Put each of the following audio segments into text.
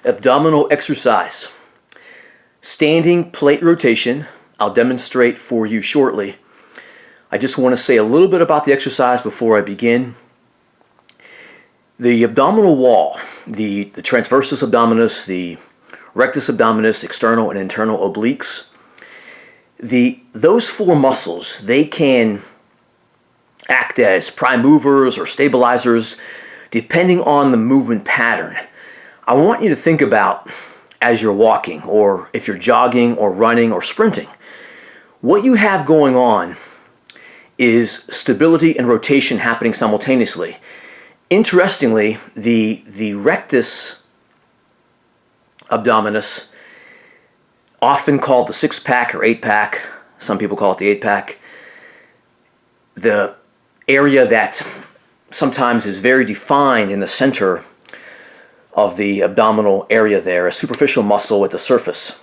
Abdominal exercise. Standing plate rotation. I'll demonstrate for you shortly. I just want to say a little bit about the exercise before I begin. The abdominal wall, the transversus abdominis, the rectus abdominis, external and internal obliques, those four muscles, they can act as prime movers or stabilizers depending on the movement pattern. I want you to think about as you're walking, or if you're jogging or running or sprinting, what you have going on is stability and rotation happening simultaneously. Interestingly, the rectus abdominis, often called the six-pack or eight-pack, some people call it the eight-pack, the area that sometimes is very defined in the center of the abdominal area there, a superficial muscle at the surface.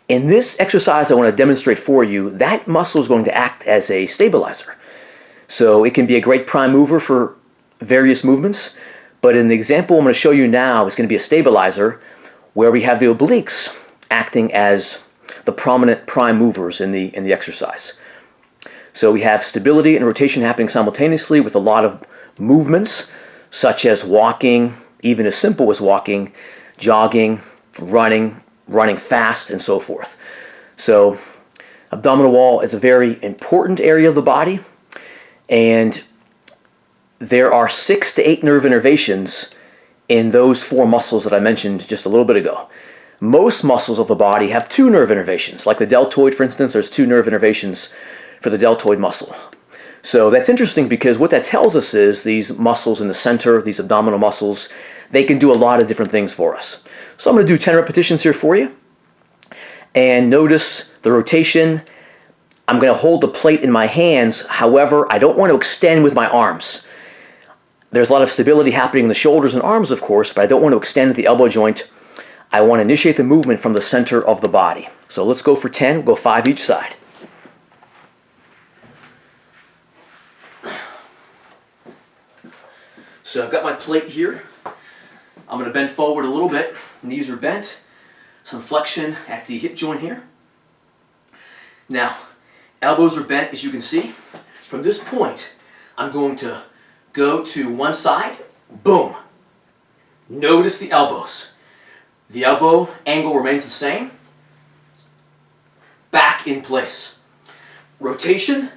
In this exercise I want to demonstrate for you, that muscle is going to act as a stabilizer. So it can be a great prime mover for various movements, but in the example I'm going to show you now, it's going to be a stabilizer where we have the obliques acting as the prominent prime movers in the exercise. So we have stability and rotation happening simultaneously with a lot of movements, such as walking, even as simple as walking, jogging, running fast, and so forth. So abdominal wall is a very important area of the body, and there are 6 to 8 nerve innervations in those four muscles that I mentioned just a little bit ago. Most muscles of the body have 2 nerve innervations. Like the deltoid, for instance, there's 2 nerve innervations for the deltoid muscle. So that's interesting because what that tells us is these muscles in the center, these abdominal muscles, they can do a lot of different things for us. So I'm going to do 10 repetitions here for you. And notice the rotation. I'm going to hold the plate in my hands. However, I don't want to extend with my arms. There's a lot of stability happening in the shoulders and arms, of course, but I don't want to extend at the elbow joint. I want to initiate the movement from the center of the body. So let's go for 10. We'll go 5 each side. So I've got my plate here. I'm going to bend forward a little bit. Knees are bent. Some flexion at the hip joint here. Now, elbows are bent, as you can see. From this point, I'm going to go to one side. Boom. Notice the elbows. The elbow angle remains the same. Back in place. Rotation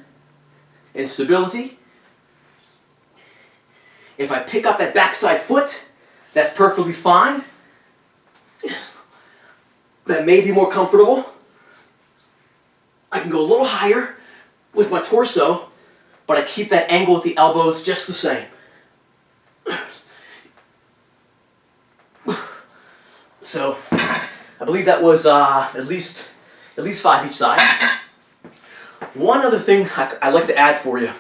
and stability. If I pick up that backside foot, that's perfectly fine. That may be more comfortable. I can go a little higher with my torso, but I keep that angle at the elbows just the same. So, I believe that was at least 5 each side. One other thing I'd like to add for you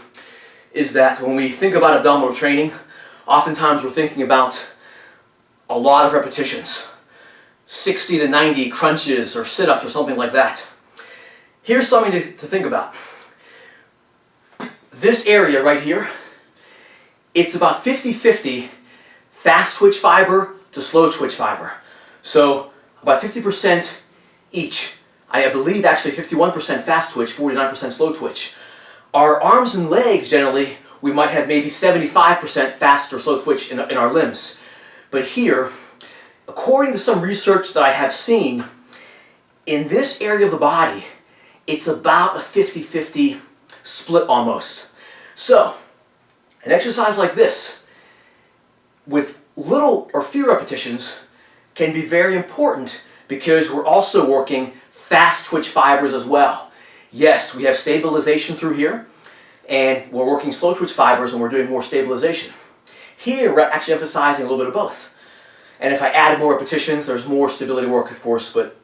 is that when we think about abdominal training, oftentimes we're thinking about a lot of repetitions, 60 to 90 crunches or sit-ups or something like that. Here's something to think about. This area right here, it's about 50-50 fast twitch fiber to slow twitch fiber. So about 50% each. I believe actually 51% fast twitch, 49% slow twitch. Our arms and legs, generally, we might have maybe 75% fast or slow twitch in our limbs. But here, according to some research that I have seen, in this area of the body, it's about a 50-50 split almost. So, an exercise like this, with little or few repetitions, can be very important because we're also working fast twitch fibers as well. Yes, we have stabilization through here, and we're working slow twitch fibers and we're doing more stabilization. Here, we're actually emphasizing a little bit of both. And if I add more repetitions, there's more stability work, of course, but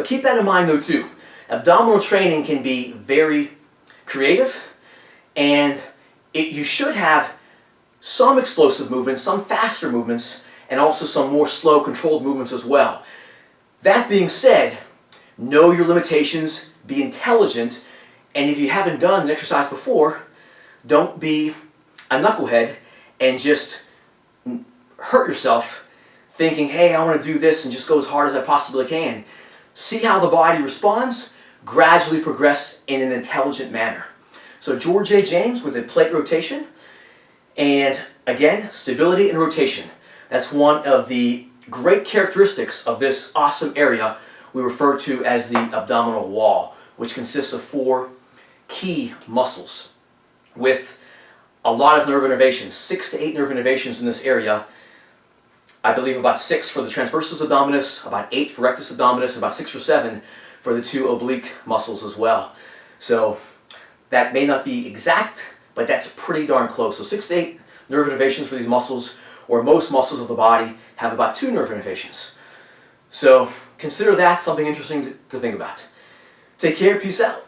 keep that in mind though too. Abdominal training can be very creative, and you should have some explosive movements, some faster movements, and also some more slow, controlled movements as well. That being said, know your limitations, be intelligent, and if you haven't done an exercise before, don't be a knucklehead and just hurt yourself thinking, hey, I want to do this and just go as hard as I possibly can. See how the body responds, gradually progress in an intelligent manner. So George J. James with a plate rotation, and again, stability and rotation. That's one of the great characteristics of this awesome area we refer to as the abdominal wall, which consists of 4 key muscles with a lot of nerve innervations, 6 to 8 nerve innervations in this area. I believe about 6 for the transversus abdominis, about 8 for rectus abdominis, and about 6 or 7 for the 2 oblique muscles as well. So that may not be exact, but that's pretty darn close. So 6 to 8 nerve innervations for these muscles, or most muscles of the body have about 2 nerve innervations. So consider that something interesting to think about. Take care, peace out.